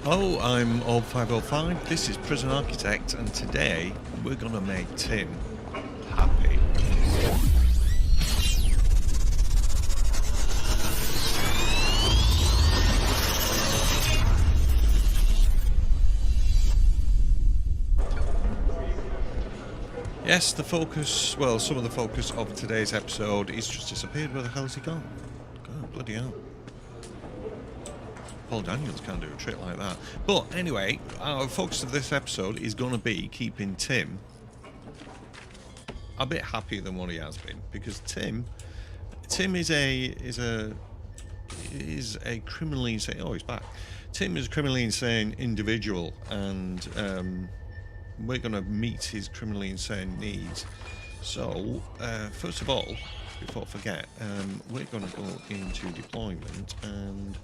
Oh, I'm Orb505, this is Prison Architect, and today we're gonna make Tim happy. Yes, the focus, well, some of the focus of today's episode is just disappeared. Where the hell's he gone? God, bloody hell. Paul Daniels can't do a trick like that. But anyway, our focus of this episode is going to be keeping Tim a bit happier than what he has been, because Tim is a criminally insane. Oh, he's back. Tim is a criminally insane individual, and we're going to meet his criminally insane needs. So, first of all, before I forget, we're going to go into deployment, and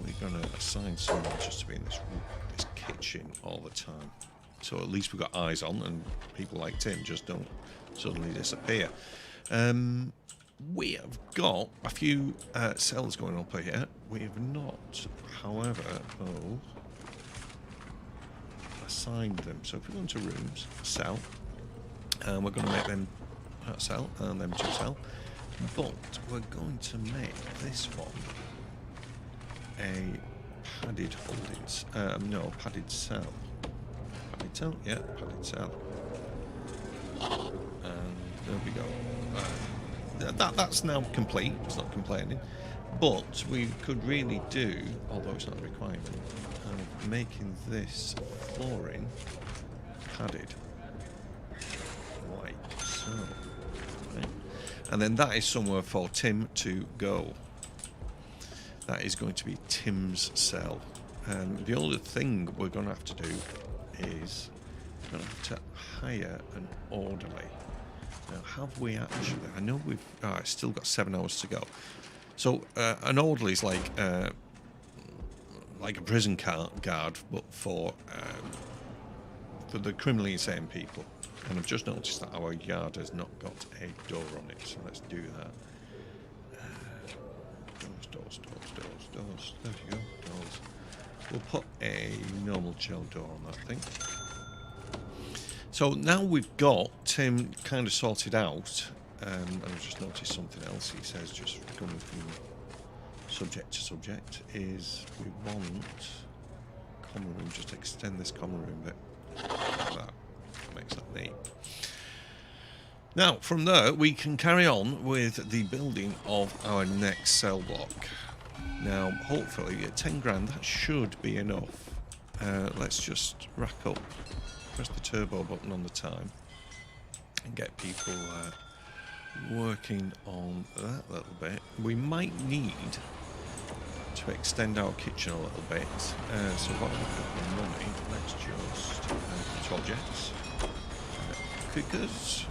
we're going to assign someone just to be in this kitchen all the time. So at least we've got eyes on, and people like Tim just don't suddenly disappear. We have got a few cells going up here. We have not, however, assigned them. So if we go into rooms, cell, and we're going to make them a cell and them two cell, but we're going to make this one a padded holdings. No, padded cell. Padded cell? Yeah, padded cell. And there we go. That's now complete. It's not complaining. But we could really do, although it's not a requirement, making this flooring padded. Like so. Right. And then that is somewhere for Tim to go. That is going to be Tim's cell. The only thing we're going to have to do is we're going to have to hire an orderly. Now, have we actually? I know we've still got 7 hours to go. So an orderly is like a prison guard, but for the criminally insane people. And I've just noticed that our yard has not got a door on it, so let's do that. Doors. There we go. Doors. We'll put a normal gel door on that thing. So now we've got Tim kind of sorted out, and I've just noticed something else he says, just coming from subject to subject, is we want common room, just extend this common room bit like that. Makes that neat. Now, from there, we can carry on with the building of our next cell block. Now, hopefully, at 10 grand, that should be enough. Let's just rack up, press the turbo button on the time, and get people working on that little bit. We might need to extend our kitchen a little bit. So while we've got the money, let's just put objects, cookers.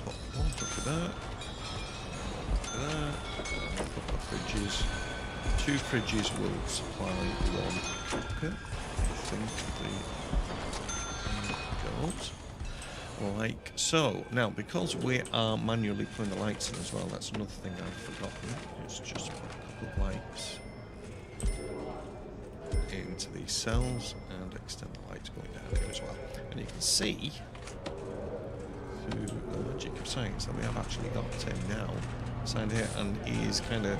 Put one cooker there, and put the fridges. 2 fridges will supply 1 cooker. I think the goes like so. Now, because we are manually putting the lights in as well, that's another thing I've forgotten. It's just put a couple of lights into these cells and extend the lights going down here as well. And you can see through the magic of science that we have actually got Tim now signed here, and he's kind of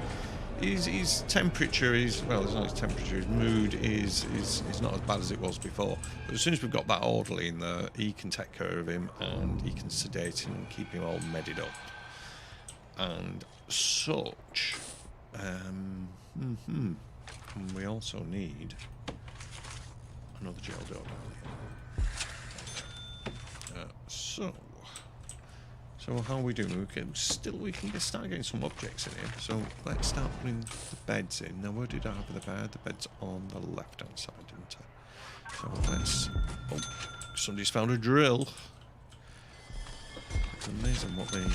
his temperature is, well, it's not his temperature, his mood is not as bad as it was before. But as soon as we've got that orderly in there, he can take care of him and he can sedate him and keep him all medded up and such. And we also need another jail door down here. So how are we doing? We can start getting some objects in here. So let's start putting the beds in. Now, where did I have the bed? The bed's on the left-hand side, didn't I? So let's... Oh, somebody's found a drill. It's amazing what they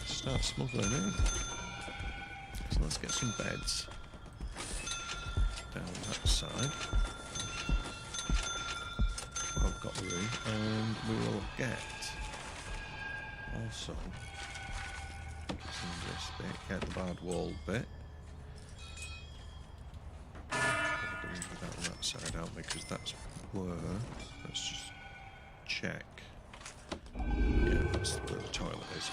start smuggling in. So let's get some beds down that side. Well, I've got the room, and we will get... Also, this bit, get the bad wall bit. That side, aren't we? Because that's where... Let's just check. Yeah, that's where the toilet is.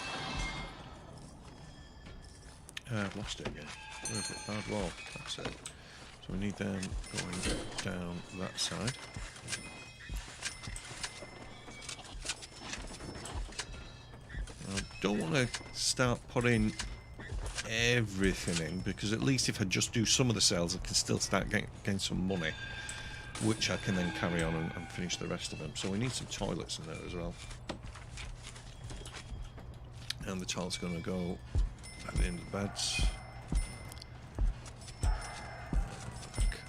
I've lost it again. Where is it? Bad wall. That's it. So we need them going down that side. I don't want to start putting everything in, because at least if I just do some of the cells, I can still start getting some money, which I can then carry on and finish the rest of them. So we need some toilets in there as well. And the toilet's going to go at the end of the beds. Like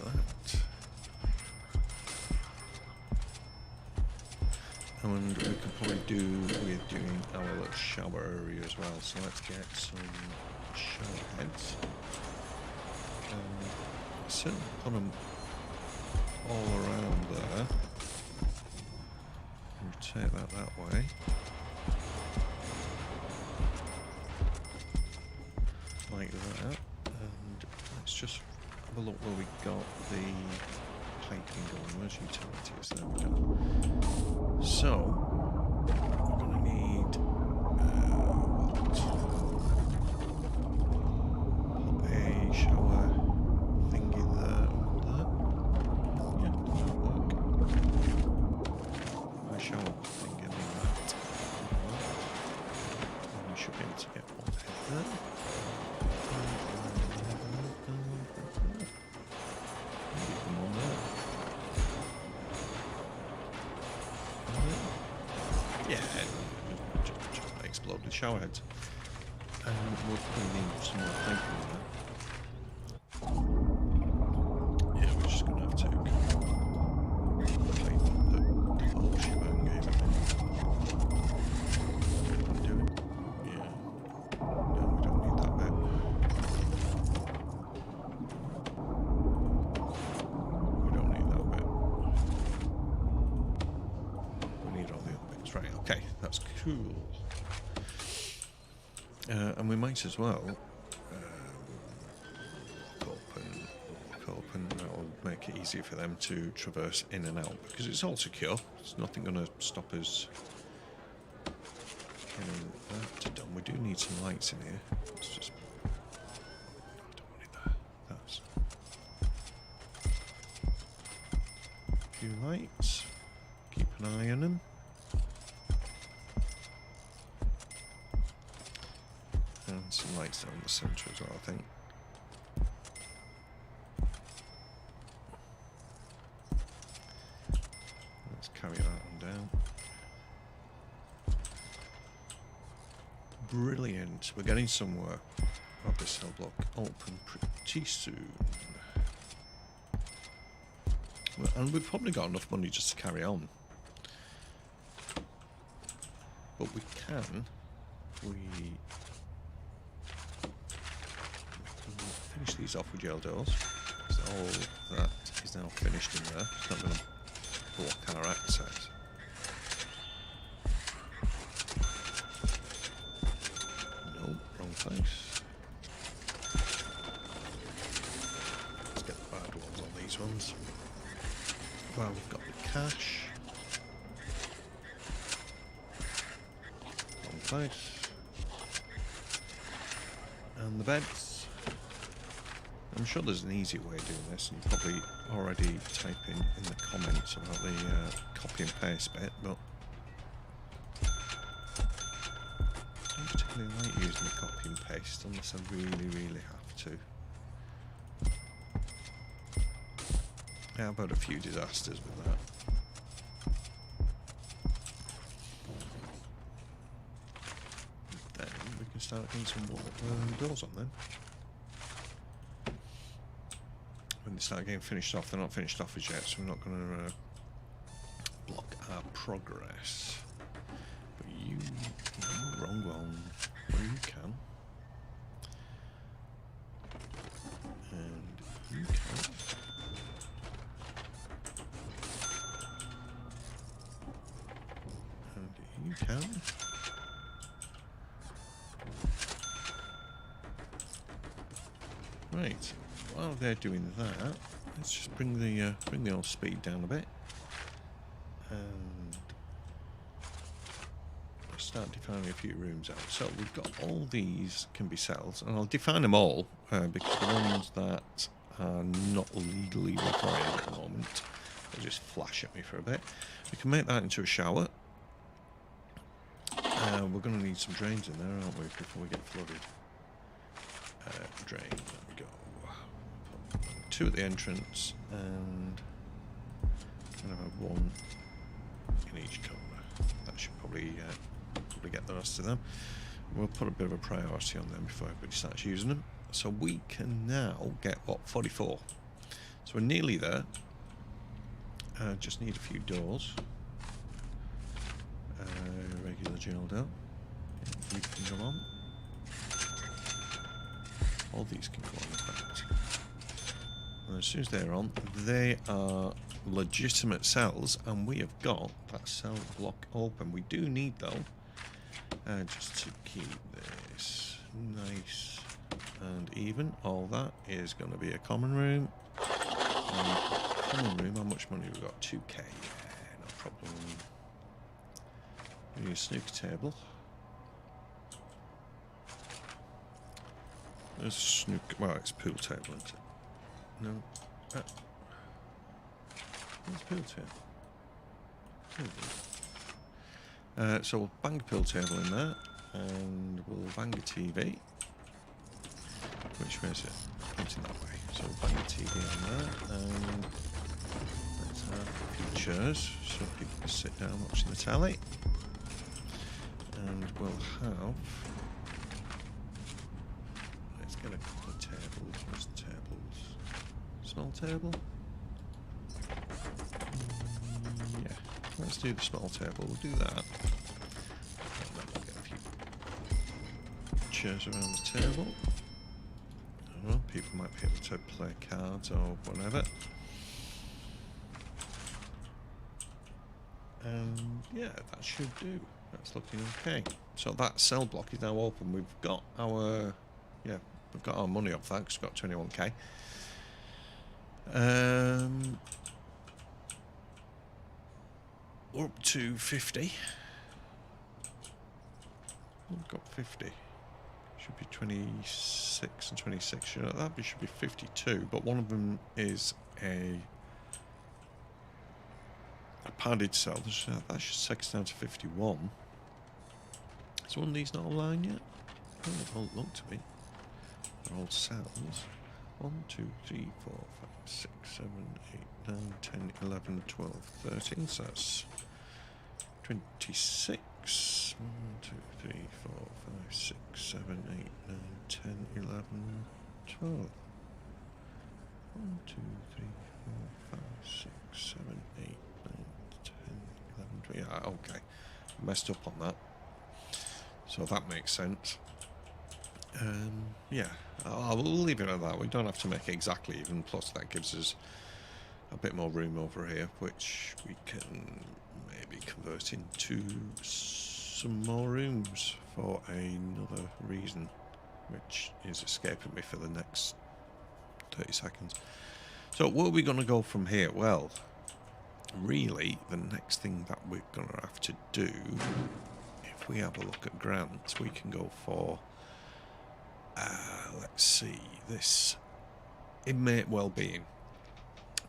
that. And we can probably do with doing our little shower area as well. So let's get some shower heads. Certainly put them all around there. Rotate that way. Like that. And let's just have a look where we got the piping going. Where's utilities? There we go. So we're going to need put a shower thingy there and there. Yeah, does that work? My shower thingy like that. And we should be able to get one head there. Explode with shower heads. And we'll probably need some more piping in there. Yeah, we're just going to have to pipe the whole shebang game. Do it? Yeah. No, we don't need that bit. We don't need that bit. We need all the other bits. Right, okay, that's cool. And we might as well lock open, that'll make it easier for them to traverse in and out, because it's all secure. There's nothing going to stop us getting that done. We do need some lights in here. Let's just... I don't want it there. That's... A few lights. Keep an eye on them. And some lights down the centre as well, I think. Let's carry that on down. Brilliant. We're getting somewhere. I'll have this cell block open pretty soon. Well, and we've probably got enough money just to carry on. But we can. Finish these off with gel doors. So all that is now finished in there. It's not going to block our access. No, wrong place. Let's get the bad ones on these ones. Well, we've got the cash. Wrong place. And the beds. I'm sure there's an easier way of doing this, and probably already type in the comments about the copy and paste bit, but I don't particularly like using the copy and paste unless I really have to. Yeah, I've had a few disasters with that. Then we can start getting some doors on then. When they start getting finished off, they're not finished off as yet, so we're not going to block our progress. But you... No, wrong one. Well, you can. And you can. And you can. Right. While they're doing that, let's just bring the old speed down a bit, and I'll start defining a few rooms out. So we've got all these can be cells, and I'll define them all because the ones that are not legally required at the moment, they'll just flash at me for a bit. We can make that into a shower. We're going to need some drains in there, aren't we, before we get flooded. Drain, there we go. Put 2 at the entrance, and kind of have 1 in each corner. That should probably get the rest of them. We'll put a bit of a priority on them before everybody starts using them. So we can now get, what, 44. So we're nearly there. Just need a few doors. Regular gel door. Yeah, you can go on. All these can go on, in fact. And as soon as they're on, they are legitimate cells, and we have got that cell block open. We do need, though, just to keep this nice and even. All that is going to be a common room. Common room, how much money have we got? 2k. Yeah, no problem. We need a snooker table. There's a snooker. Well, it's a pool table, isn't it? No. Where's pool table? So we'll bang a pool table in there, and we'll bang a TV. Which way is it? Pointing that way. So we'll bang a TV on there, and let's have a few chairs so people can sit down watching the telly. And we'll have. Let's get a couple of tables. Where's the tables? Small table? Yeah. Let's do the small table. We'll do that. And then we'll get a few chairs around the table. I don't know, people might be able to play cards or whatever. And yeah, that should do. That's looking okay. So that cell block is now open. We've got our money off that because we've got 21k. We're up to 50. We've got 50. Should be 26 and 26. That should be 52. But one of them is a padded cell. That should take us down to 51. Is one of these not online yet? Oh, they don't look to me. They're all cells. 1, 2, 3, 4, 5, 6, 7, 8, 9, 10, 11, 12, 13. So that's 26. 1, 2, 3, 4, 5, 6, 7, 8, 9, 10, 11, 12. 1, 2, 3, 4, 5, 6, 7, 8, 9, 10, 11, 12. Yeah, okay. Messed up on that. So that makes sense. Yeah, we'll leave it at that. We don't have to make it exactly even. Plus, that gives us a bit more room over here, which we can maybe convert into some more rooms for another reason, which is escaping me for the next 30 seconds. So where are we going to go from here? Well, really, the next thing that we're going to have to do, if we have a look at grants, we can go for, let's see, this inmate well-being,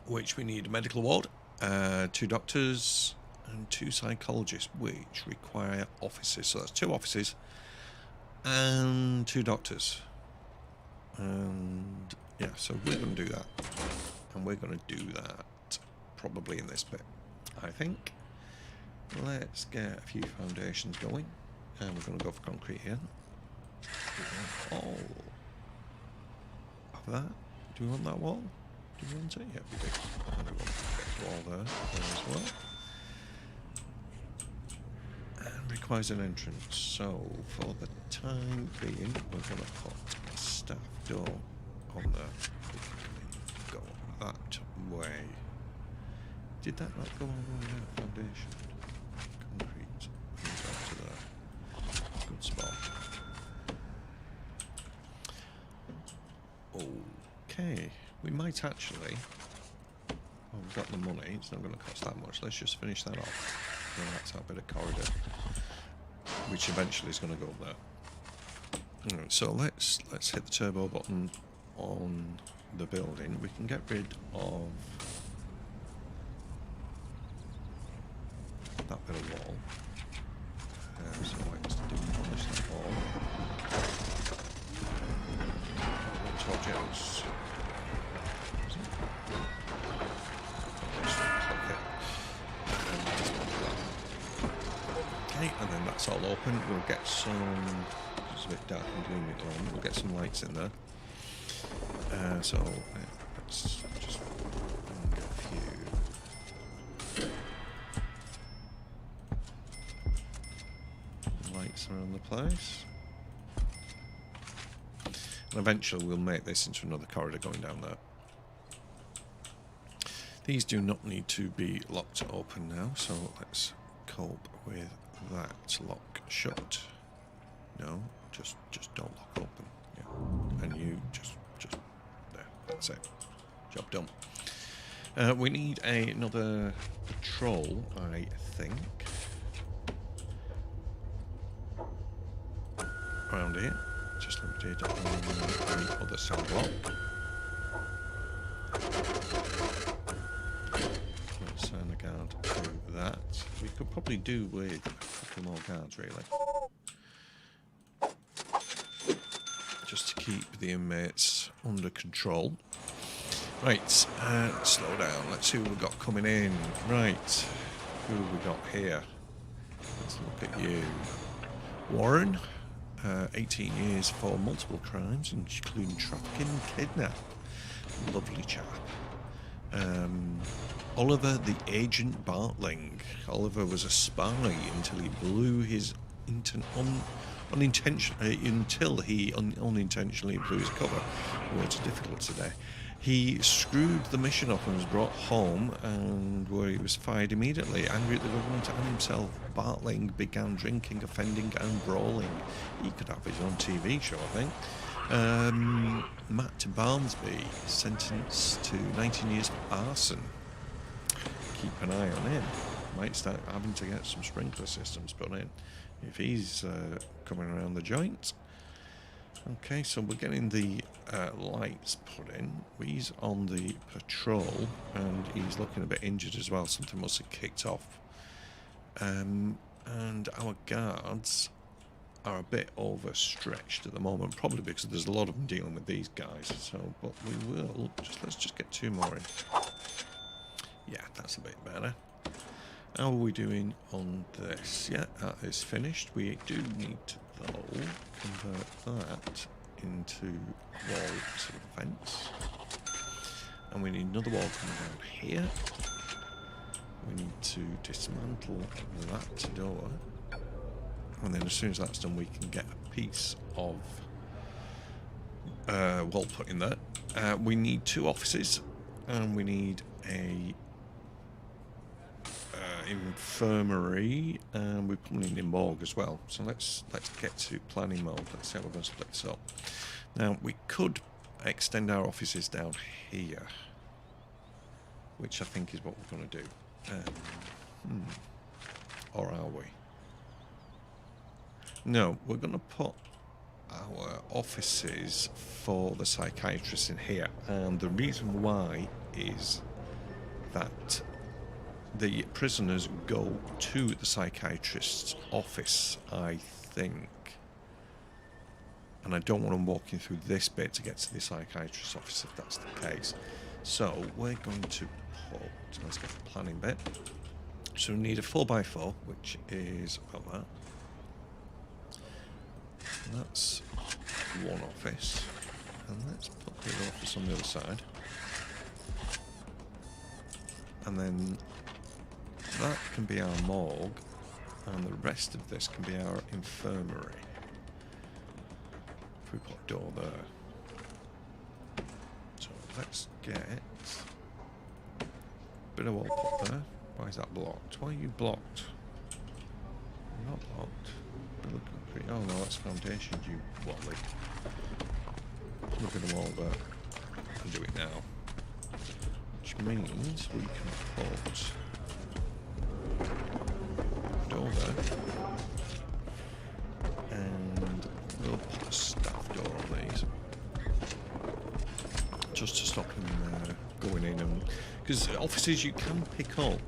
which we need a medical ward, 2 doctors and 2 psychologists, which require offices. So that's 2 offices and 2 doctors. And yeah, so we're going to do that. And we're going to do that probably in this bit, I think. Let's get a few foundations going. And we're going to go for concrete here. All of that. Do we want that wall? Do we want it? Yeah, we do. And we want that wall there as well. And requires an entrance. So for the time being, we're going to put a staff door on there. Go that way. Did that not go all the way down? Foundation. Concrete. Comes out to there. Good spot. Okay. We might actually we've got the money, it's not going to cost that much. Let's just finish that off. And that's our bit of corridor, which eventually is going to go up there. Right, so let's hit the turbo button on the building. We can get rid of that bit of wall. So let's demolish that wall. Torches. Okay, and then that's all open. We'll get some. It's a bit dark and gloomy at the moment. We'll get some lights in there. So let's just bring a few lights around the place. And eventually we'll make this into another corridor going down there. These do not need to be locked open now, so let's cope with that. Lock shut. No, just don't lock open. Yeah. And you just there. That's it. Job done. We need another patrol, I think. Around here. Just limited on the other cell block. Let's assign a guard to that. We could probably do with a couple more guards, really. Just to keep the inmates under control. Right, slow down. Let's see who we've got coming in. Right, who have we got here? Let's look at you. Warren. 18 years for multiple crimes, including trafficking and kidnap. Lovely chap. Oliver the Agent Bartling. Oliver was a spy until he blew his unintentionally blew his cover. Words are difficult today. He screwed the mission up and was brought home, and where he was fired immediately. Angry at the government and himself, Bartling began drinking, offending and brawling. He could have his own TV show, I think. Matt Barnsby, sentenced to 19 years for arson. Keep an eye on him. Might start having to get some sprinkler systems put in if he's coming around the joint. Okay, so we're getting the lights put in. He's on the patrol, and he's looking a bit injured as well. Something must have kicked off. And our guards are a bit overstretched at the moment, probably because there's a lot of them dealing with these guys. So, but we will let's just get two more in. Yeah, that's a bit better. How are we doing on this? Yeah, that is finished. We do need to, though, convert that into wall sort of fence. And we need another wall coming down here. We need to dismantle that door. And then as soon as that's done, we can get a piece of wall put in there. We need two offices, and we need a infirmary, and we probably need a morgue as well. So let's get to planning mode. Let's see how we're going to split this up. Now we could extend our offices down here, which I think is what we're going to do. Or are we? No, we're going to put our offices for the psychiatrists in here, and the reason why is that the prisoners go to the psychiatrist's office, I think. And I don't want them walking through this bit to get to the psychiatrist's office if that's the case. So we're going to put, let's get the planning bit. So we need a 4x4, which is about that. That's one office. And let's put the other office on the other side. And then that can be our morgue, and the rest of this can be our infirmary. If we put a door there. So let's get a bit of wall put there. Why is that blocked? Why are you blocked? You're not blocked. You're looking pretty... Oh no, that's foundation, you wally. Look at the wall there. I'll do it now. which means we can put a door there, and we'll put a staff door on these, just to stop them going in. And because offices, you can pick up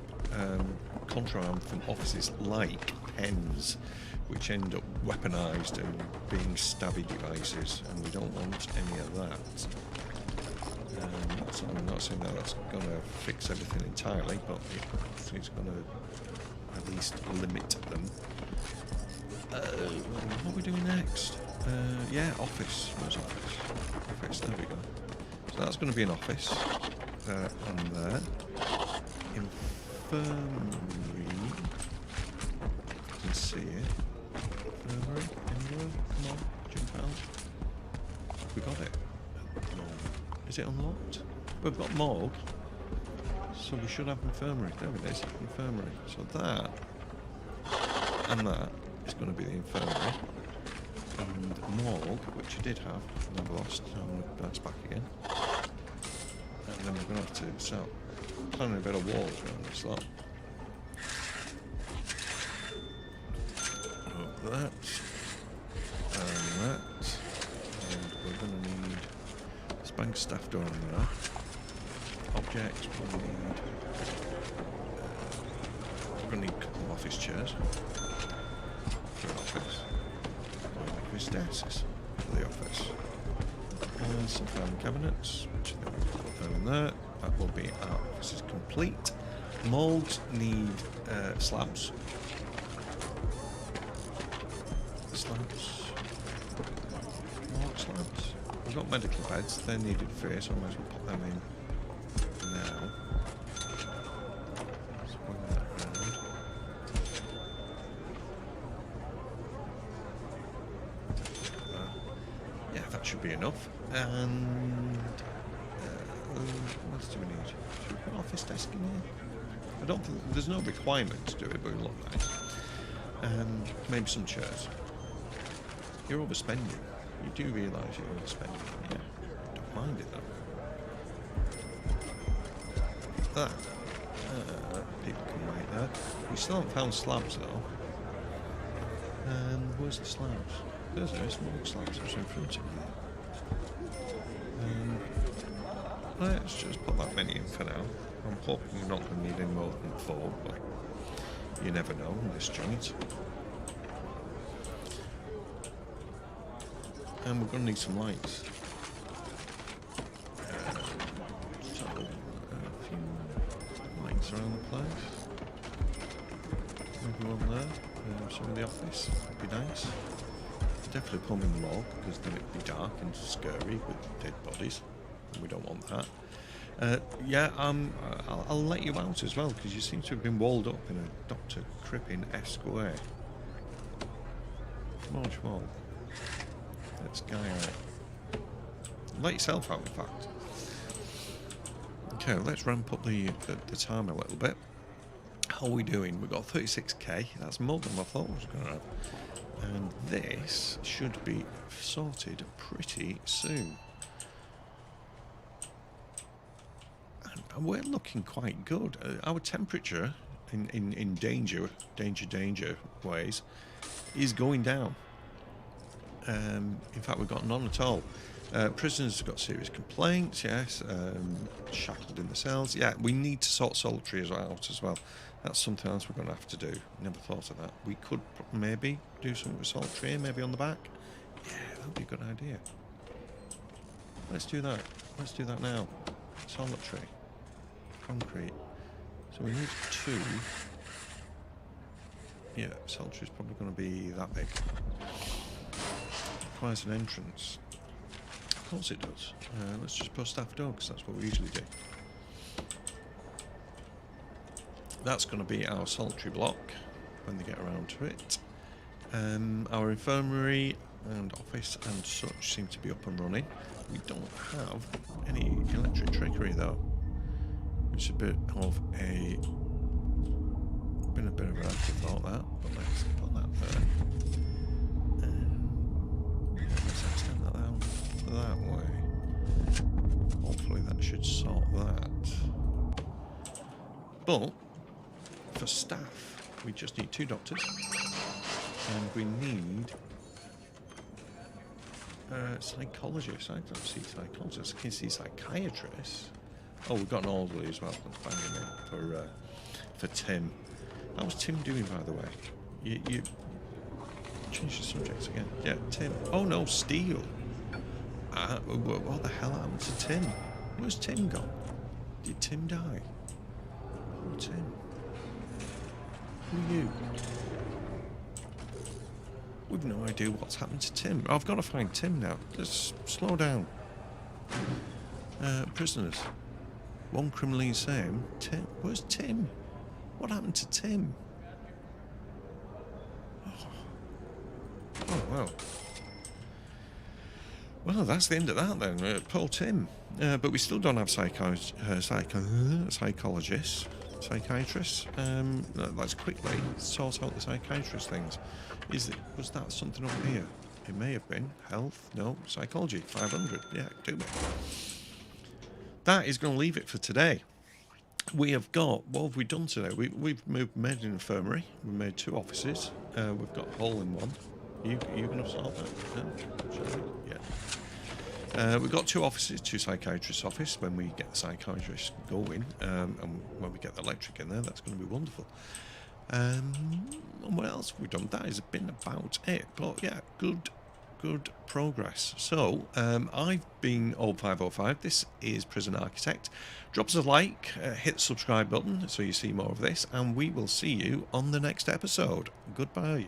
contraband from offices like pens, which end up weaponised and being stabby devices, and we don't want any of that. So I'm not saying that that's going to fix everything entirely, but it's going to at least limit them. What are we doing next? Yeah, office. Where's office? Office, there we go. So that's going to be an office. And there. Infirmary. You can see it. Infirmary. Anywhere? Come on, jump out. We got it. Is it unlocked? We've got morgue. So we should have infirmary. There it is. Infirmary. So that and that is going to be the infirmary. And morgue, which I did have, and I've lost. That's back again. And then we're going to have to start planning a bit of walls around this lot. That. And that. And we're going to need this bank staff door in there. Objects, we're going to need a couple of office chairs for an office. Office desks for the office. And some filing cabinets, which I think we'll put there and there. That will be our offices complete. Molds need slabs. Slabs. More slabs. We've got medical beds, they're needed first, so I might as well put them in now. Let's bring that around. Yeah, that should be enough. And what else do we need? Should we put an office desk in here? I don't think there's no requirement to do it, but it look nice. And maybe some chairs. You're overspending. You do realise you're overspending. Yeah, don't mind it though. That. People can wait there. We still haven't found slabs though. Where's the slabs? There's no more slabs just in front of me. Let's just put that many in for now. I'm hoping we're not going to need any more than 4, but you never know in this joint. And we're going to need some lights. So, a few lights around the place. Maybe one there. Some in the office. Would be nice. Definitely put them in the morgue, because then it'd be dark and scary with dead bodies. And we don't want that. Yeah, I'll let you out as well, because you seem to have been walled up in a Dr. Crippen-esque way. Come on, Schwal. Let's go out. Let yourself out, in fact. Okay, let's ramp up the time a little bit. How are we doing? We've got 36k. That's more than I thought I was going to have. And this should be sorted pretty soon. And we're looking quite good. Our temperature in danger ways is going down. In fact, we've got none at all. Prisoners have got serious complaints, yes. Shackled in the cells. Yeah, we need to sort solitary out as well. That's something else we're going to have to do. Never thought of that. We could maybe do something with solitary, maybe on the back. Yeah, that would be a good idea. Let's do that. Let's do that now. Solitary. Concrete. So we need 2. Yeah, solitary is probably going to be that big. Requires an entrance. Of course it does. Let's just put staff dogs. That's what we usually do. That's going to be our solitary block when they get around to it. Our infirmary and office and such seem to be up and running. We don't have any electric trickery though, which is a bit of a bit of an afterthought that. But let's put that there. Let's extend that down that way. Hopefully that should sort that. But for staff, we just need 2 doctors, and we need psychologists. I don't see psychologists. I can see psychiatrists. Oh, we've got an orderly as well. Let's bang him in for Tim. How's Tim doing, by the way? You change the subjects again. Yeah, Tim. Oh no, Steele. What the hell happened to Tim? Where's Tim gone? Did Tim die? Oh, Tim. Who are you? We've no idea what's happened to Tim. I've got to find Tim now. Let's slow down. Prisoners. 1 criminally insane. Tim. Where's Tim? What happened to Tim? Oh, well. Well, that's the end of that then. Poor Tim. But we still don't have psychologists. Psychiatrists. Let's quickly sort out the psychiatrist things. Was that something up here? It may have been. Health? No. Psychology. 500. Yeah, do it. That is going to leave it for today. We have got, what have we done today? We've made an infirmary. We've made 2 offices. We've got hole-in-one. Are you going to solve that? Shall we? Yeah. We've got 2 offices, 2 psychiatrists' office when we get the psychiatrist going, and when we get the electric in there, that's going to be wonderful. And what else have we done? That has been about it. But yeah, good progress. So I've been Old505. This is Prison Architect. Drop us a like, hit the subscribe button so you see more of this, and we will see you on the next episode. Goodbye.